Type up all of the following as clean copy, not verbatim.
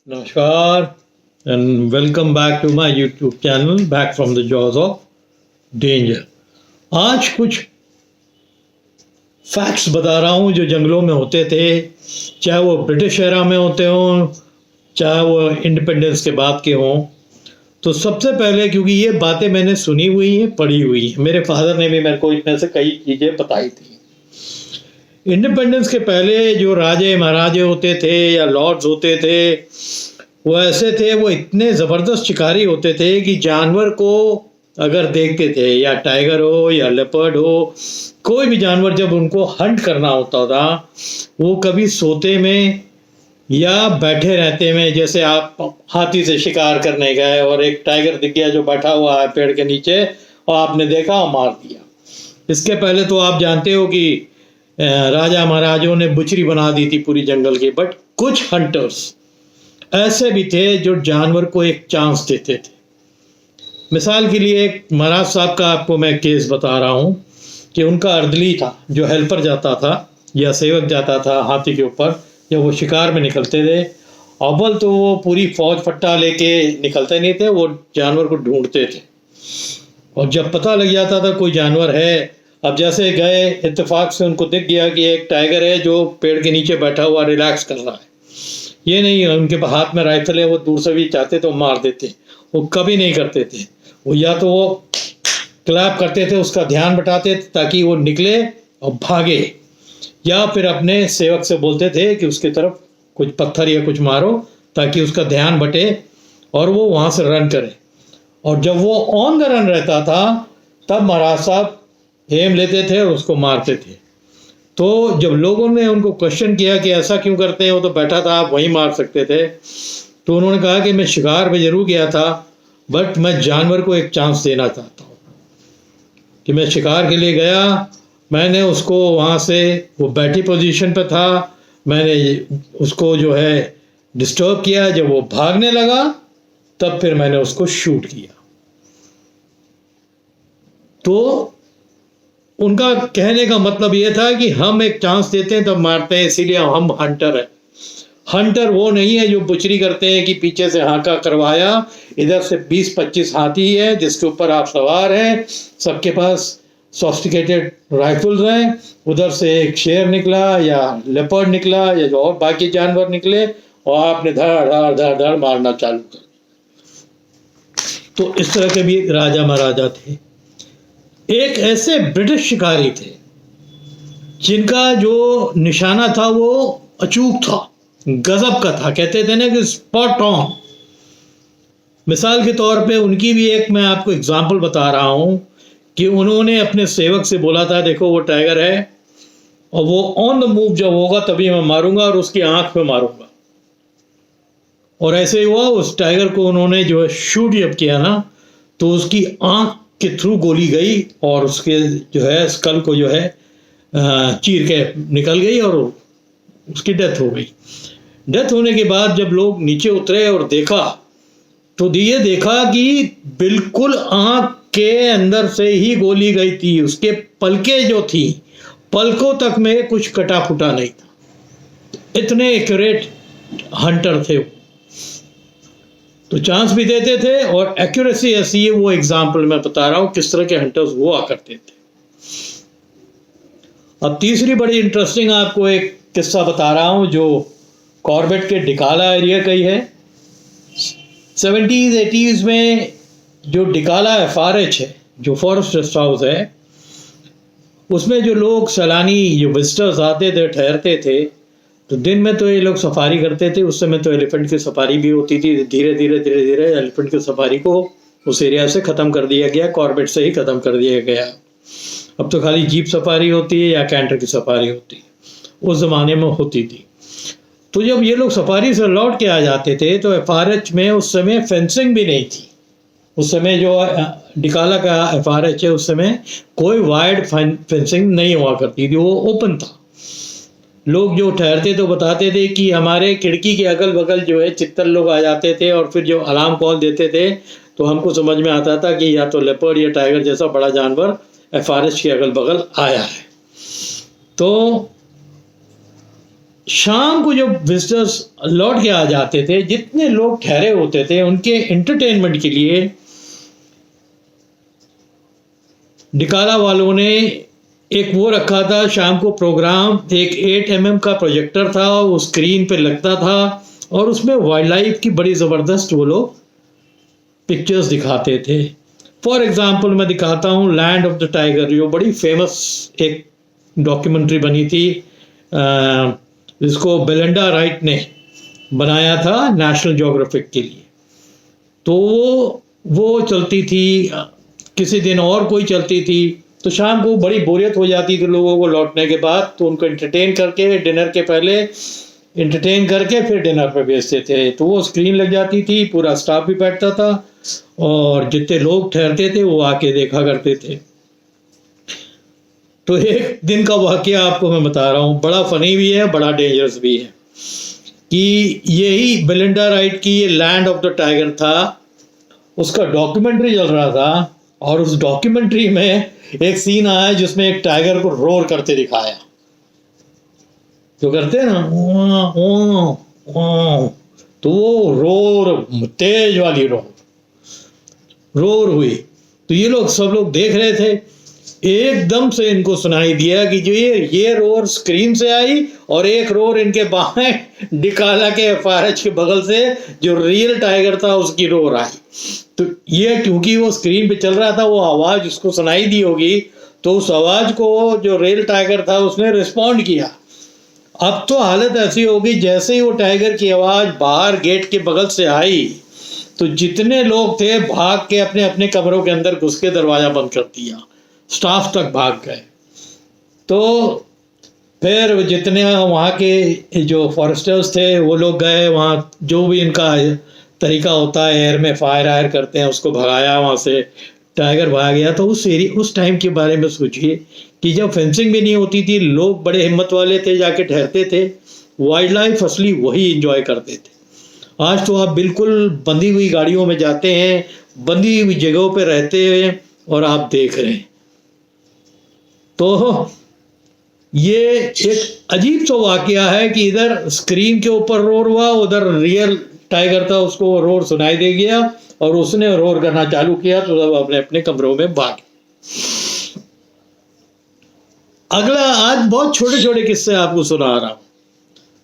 Namaskar and welcome back to my YouTube channel back from the jaws of danger. आज कुछ facts बता रहा हूँ जो जंगलों में होते थे, चाहे वो ब्रिटिश एरा में होते हों, चाहे वो इंडिपेंडेंस के बाद के हों। तो सबसे पहले, क्योंकि ये बातें मैंने सुनी हुई हैं, पढ़ी हुई हैं, मेरे फादर ने भी मेरे को इनमें से कई चीज़ें बताई थी। इंडिपेंडेंस के पहले जो राजे महाराजे होते थे या लॉर्ड्स होते थे, वो ऐसे थे, वो इतने ज़बरदस्त शिकारी होते थे कि जानवर को अगर देखते थे, या टाइगर हो या लेपर्ड हो, कोई भी जानवर जब उनको हंट करना होता था, वो कभी सोते में या बैठे रहते में, जैसे आप हाथी से शिकार करने गए और एक टाइगर दिख गया जो बैठा हुआ है पेड़ के नीचे और आपने देखा और मार दिया। इसके पहले तो आप जानते हो कि राजा महाराजों ने बुचरी बना दी थी पूरी जंगल की। बट कुछ हंटर्स ऐसे भी थे जो जानवर को एक चांस देते थे। मिसाल के लिए एक महाराज साहब का आपको मैं केस बता रहा हूँ कि उनका अर्दली था जो हेल्पर जाता था या सेवक जाता था हाथी के ऊपर, जब वो शिकार में निकलते थे। अव्वल तो वो पूरी फौज फट्टा लेके निकलते नहीं थे, वो जानवर को ढूंढते थे और जब पता लग जाता था कोई जानवर है, अब जैसे गए, इत्तेफाक से उनको दिख गया कि एक टाइगर है जो पेड़ के नीचे बैठा हुआ रिलैक्स कर रहा है। ये नहीं उनके हाथ में राइफल है, वो दूर से भी चाहते तो मार देते, वो कभी नहीं करते थे। वो या तो वो क्लैप करते थे, उसका ध्यान बटाते थे ताकि वो निकले और भागे, या फिर अपने सेवक से बोलते थे कि उसकी तरफ कुछ पत्थर या कुछ मारो ताकि उसका ध्यान बटे और वो वहाँ से रन करे। और जब वो ऑन द रन रहता था तब महाराज साहब एम लेते थे और उसको मारते थे। तो जब लोगों ने उनको क्वेश्चन किया कि ऐसा क्यों करते हैं, वो तो बैठा था, आप वहीं मार सकते थे, तो उन्होंने कहा कि मैं शिकार पे जरूर गया था, बट मैं जानवर को एक चांस देना चाहता हूँ कि मैं शिकार के लिए गया, मैंने उसको वहाँ से, वो बैठी पोजीशन पे था, मैंने उसको जो है डिस्टर्ब किया, जब वो भागने लगा तब फिर मैंने उसको शूट किया। तो उनका कहने का मतलब ये था कि हम एक चांस देते हैं तब मारते हैं, इसीलिए हम हंटर हैं। हंटर वो नहीं है जो बुचरी करते हैं कि पीछे से हाका करवाया, इधर से 20-25 हाथी है जिसके ऊपर आप सवार हैं, सबके पास सोफिस्टिकेटेड राइफल्स हैं, उधर से एक शेर निकला या लेपर्ड निकला या जो और बाकी जानवर निकले और आपने धड़ धड़ धड़ धड़ मारना चालू कर। तो इस तरह के भी राजा महाराजा थे। एक ऐसे ब्रिटिश शिकारी थे जिनका जो निशाना था वो अचूक था, गजब का था, कहते थे ना कि स्पॉट ऑन। मिसाल के तौर पे उनकी भी एक मैं आपको एग्जांपल बता रहा हूँ कि उन्होंने अपने सेवक से बोला था, देखो वो टाइगर है और वो ऑन द मूव जब होगा तभी मैं मारूंगा और उसकी आंख पे मारूंगा। और ऐसे ही हुआ, उस टाइगर को उन्होंने जो है शूट जब किया ना, तो उसकी आंख के थ्रू गोली गई और उसके जो है स्कल को जो है चीर के निकल गई और उसकी डेथ हो गई। डेथ होने के बाद जब लोग नीचे उतरे और देखा तो ये देखा कि बिल्कुल आंख के अंदर से ही गोली गई थी, उसके पलकें जो थी, पलकों तक में कुछ कटा फुटा नहीं था। इतने एक्यूरेट हंटर थे वो। तो चांस भी देते थे और एक्यूरेसी ऐसी है, वो एग्जाम्पल मैं बता रहा हूं किस तरह के हंटर्स हुआ करते थे। अब तीसरी बड़ी इंटरेस्टिंग आपको एक किस्सा बता रहा हूं जो कॉर्बेट के डिकाला एरिया का ही है। 70s-80s में जो डिकाला FRH है, जो फॉरेस्ट रेस्ट हाउस है, उसमें जो लोग सैलानी जो विजिटर्स आते थे, ठहरते थे, तो दिन में तो ये लोग सफारी करते थे। उस समय तो एलिफेंट की सफारी भी होती थी। धीरे धीरे एलिफेंट की सफारी को उस एरिया से ख़त्म कर दिया गया, कॉर्बेट से ही ख़त्म कर दिया गया। अब तो खाली जीप सफारी होती है या कैंटर की सफारी होती है, उस ज़माने में होती थी। तो जब ये लोग सफारी से लौट के आ जाते थे तो FRH में उस समय फेंसिंग भी नहीं थी। उस समय जो डिकाला का FRH है, उस समय कोई वाइड फेंसिंग नहीं हुआ करती थी, वो ओपन था। लोग जो ठहरते तो बताते थे कि हमारे खिड़की के अगल बगल जो है चित्तल लोग आ जाते थे और फिर जो अलार्म कॉल देते थे तो हमको समझ में आता था कि या तो लेपर्ड या टाइगर जैसा बड़ा जानवर FRH के अगल बगल आया है। तो शाम को जब विजिटर्स लौट के आ जाते थे, जितने लोग ठहरे होते थे उनके एंटरटेनमेंट के लिए डिकाला वालों ने एक वो रखा था शाम को प्रोग्राम। एक 8 mm का प्रोजेक्टर था, वो स्क्रीन पे लगता था और उसमें वाइल्ड लाइफ की बड़ी ज़बरदस्त वो लोग पिक्चर्स दिखाते थे। फॉर एग्जांपल मैं दिखाता हूँ लैंड ऑफ द टाइगर, जो बड़ी फेमस एक डॉक्यूमेंट्री बनी थी, जिसको बेलिंडा राइट ने बनाया था नेशनल ज्योग्राफिक के लिए। तो वो चलती थी, किसी दिन और कोई चलती थी। तो शाम को बड़ी बोरियत हो जाती थी लोगों को लौटने के बाद, तो उनको एंटरटेन करके डिनर के पहले एंटरटेन करके फिर डिनर पे भेजते थे। तो वो स्क्रीन लग जाती थी, पूरा स्टाफ भी बैठता था और जितने लोग ठहरते थे वो आके देखा करते थे। तो एक दिन का वाकया आपको मैं बता रहा हूँ, बड़ा फनी भी है, बड़ा डेंजरस भी है। कि यही बेलिंडा राइट की ये लैंड ऑफ द टाइगर था, उसका डॉक्यूमेंट्री चल रहा था और उस डॉक्यूमेंट्री में एक सीन आया जिसमें एक टाइगर को रोर करते दिखाया। जो करते हैं ना तो वो रोर, तेज वाली रोर हुई। तो ये लोग सब लोग देख रहे थे, एकदम से इनको सुनाई दिया कि जो ये रोर स्क्रीन से आई और एक रोर इनके बाएं डिकाला के एफआरएच के बगल से जो रियल टाइगर था उसकी रोर आई। तो ये क्योंकि वो स्क्रीन पे चल रहा था, वो आवाज उसको सुनाई दी होगी, तो उस आवाज को जो रियल टाइगर था उसने रिस्पॉन्ड किया। अब तो हालत ऐसी होगी, जैसे ही वो टाइगर की आवाज बाहर गेट के बगल से आई तो जितने लोग थे भाग के अपने अपने कमरों के अंदर घुस के दरवाजा बंद कर दिया, स्टाफ तक भाग गए। तो फिर जितने वहाँ के जो फॉरेस्टर्स थे वो लोग गए वहाँ, जो भी इनका तरीका होता है एयर में फायर करते हैं, उसको भगाया वहाँ से, टाइगर भाग गया। तो उस टाइम के बारे में सोचिए कि जब फेंसिंग भी नहीं होती थी, लोग बड़े हिम्मत वाले थे, जाके ठहरते थे, वाइल्ड लाइफ असली वही एंजॉय करते थे। आज तो आप बिल्कुल बंधी हुई गाड़ियों में जाते हैं, बंधी हुई जगहों पे रहते हैं और आप देख रहे हैं। तो ये एक अजीब सा वाकया है कि इधर स्क्रीन के ऊपर रोर हुआ, उधर रियल टाइगर था, उसको रोर सुनाई दे गया और उसने रोर करना चालू किया, तो सब अपने अपने कमरों में भागे। अगला, आज बहुत छोटे छोटे किस्से आपको सुना रहा हूं।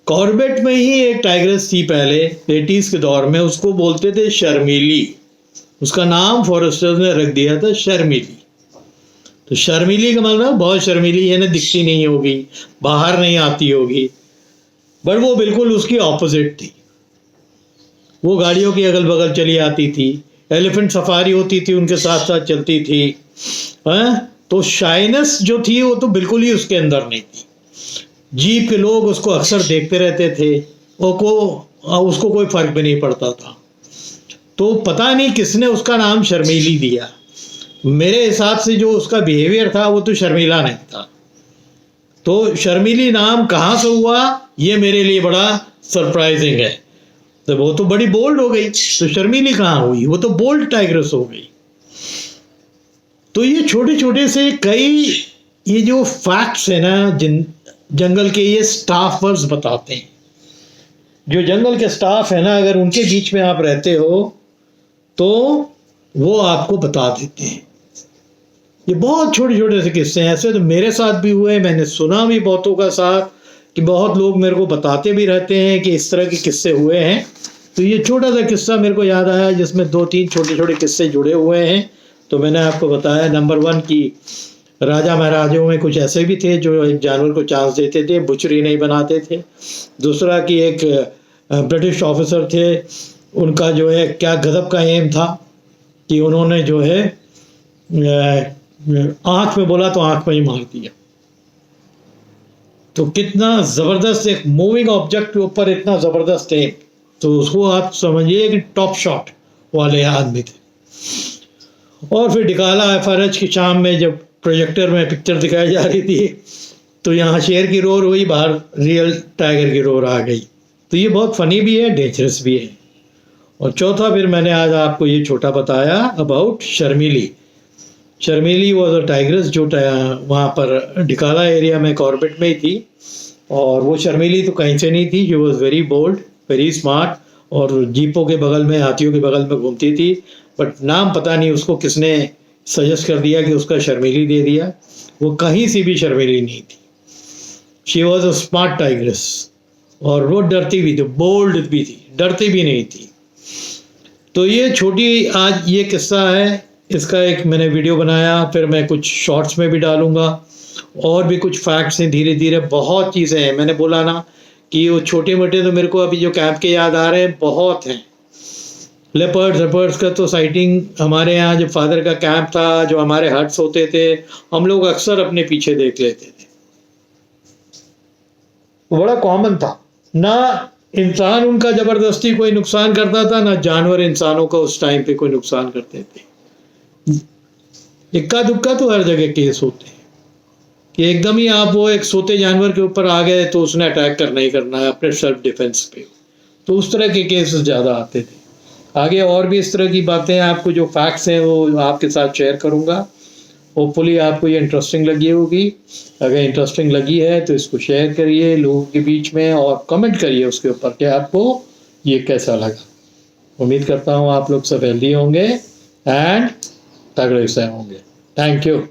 कॉर्बेट में ही एक टाइग्रेस थी पहले 80s के दौर में, उसको बोलते थे शर्मीली। उसका नाम फॉरेस्टर्स ने रख दिया था शर्मीली। तो शर्मीली का मतलब बहुत शर्मीली है ना, दिखती नहीं होगी, बाहर नहीं आती होगी, बट वो बिल्कुल उसकी ऑपोजिट थी। वो गाड़ियों की अगल बगल चली आती थी, एलिफेंट सफारी होती थी उनके साथ साथ चलती थी। तो शाइनेस जो थी वो तो बिल्कुल ही उसके अंदर नहीं थी। जीप के लोग उसको अक्सर देखते रहते थे, उसको कोई फर्क भी नहीं पड़ता था। तो पता नहीं किसने उसका नाम शर्मीली दिया। मेरे हिसाब से जो उसका बिहेवियर था वो तो शर्मीला नहीं था। तो शर्मीली नाम कहाँ से हुआ ये मेरे लिए बड़ा सरप्राइजिंग है। तो वो तो बड़ी बोल्ड हो गई, तो शर्मीली कहाँ हुई, वो तो बोल्ड टाइग्रेस हो गई। तो ये छोटे छोटे से कई ये जो फैक्ट्स है ना, जंगल के ये स्टाफर्स बताते हैं। जो जंगल के स्टाफ है ना, अगर उनके बीच में आप रहते हो तो वो आपको बता देते हैं। ये बहुत छोटे छोटे से किस्से हैं, ऐसे तो मेरे साथ भी हुए, मैंने सुना भी बहुतों का साथ, कि बहुत लोग मेरे को बताते भी रहते हैं कि इस तरह के किस्से हुए हैं। तो ये छोटा सा किस्सा मेरे को याद आया जिसमें 2-3 छोटे छोटे किस्से जुड़े हुए हैं, तो मैंने आपको बताया। नंबर 1 की राजा महाराजों में कुछ ऐसे भी थे जो एक जानवर को चांस देते थे, बुचरी नहीं बनाते थे। दूसरा कि एक ब्रिटिश ऑफिसर थे, उनका जो है क्या गजब का एम था कि उन्होंने जो है आँख में बोला तो आँख में ही मार दिया। तो कितना ज़बरदस्त, एक मूविंग ऑब्जेक्ट के ऊपर इतना ज़बरदस्त एम, तो उसको आप समझिए कि टॉप शॉट वाले आदमी थे। और फिर डिकाला एफआरएच की शाम में जब प्रोजेक्टर में पिक्चर दिखाई जा रही थी, तो यहाँ शेर की रोर हुई, बाहर रियल टाइगर की रोर आ गई। तो ये बहुत फनी भी है, डेंजरस भी है। और चौथा फिर मैंने आज आपको ये छोटा बताया अबाउट शर्मीली। शर्मीली वॉज अ टाइग्रेस जो वहाँ पर डिकाला एरिया में कॉर्बेट में ही थी। और वो शर्मीली तो कहीं से नहीं थी, she was very bold, very smart, और जीपों के बगल में, हाथियों के बगल में घूमती थी। बट नाम पता नहीं उसको किसने सजेस्ट कर दिया कि उसका शर्मीली दे दिया। वो कहीं से भी शर्मीली नहीं थी। She was a smart tigress, और वो डरती भी थी, बोल्ड भी थी, डरती भी नहीं थी। तो ये छोटी आज ये किस्सा है, इसका एक मैंने वीडियो बनाया, फिर मैं कुछ शॉर्ट्स में भी डालूंगा, और भी कुछ फैक्ट्स हैं, धीरे धीरे बहुत चीज़ें हैं। मैंने बोला ना कि वो छोटे मोटे तो मेरे को अभी जो कैंप के याद आ रहे हैं बहुत हैं। लेपर्ड्स का तो साइटिंग हमारे यहाँ जो फादर का कैंप था, जो हमारे हट्स होते थे, हम लोग अक्सर अपने पीछे देख लेते थे। बड़ा कॉमन था। ना इंसान उनका ज़बरदस्ती कोई नुकसान करता था, ना जानवर इंसानों का उस टाइम पे कोई नुकसान करते थे। इक्का दुक्का तो हर जगह केस होते हैं कि एकदम ही आप वो एक सोते जानवर के ऊपर आ गए तो उसने अटैक करना ही करना है अपने सेल्फ डिफेंस पे। तो उस तरह के केसेस ज़्यादा आते थे। आगे और भी इस तरह की बातें, आपको जो फैक्ट्स हैं वो आपके साथ शेयर करूँगा। होपफुली आपको ये इंटरेस्टिंग लगी होगी। अगर इंटरेस्टिंग लगी है तो इसको शेयर करिए लोगों के बीच में, और कमेंट करिए उसके ऊपर कि आपको ये कैसा लगा। उम्मीद करता हूँ आप लोग सब हेल्दी होंगे एंड तगड़े से होंगे। Thank you.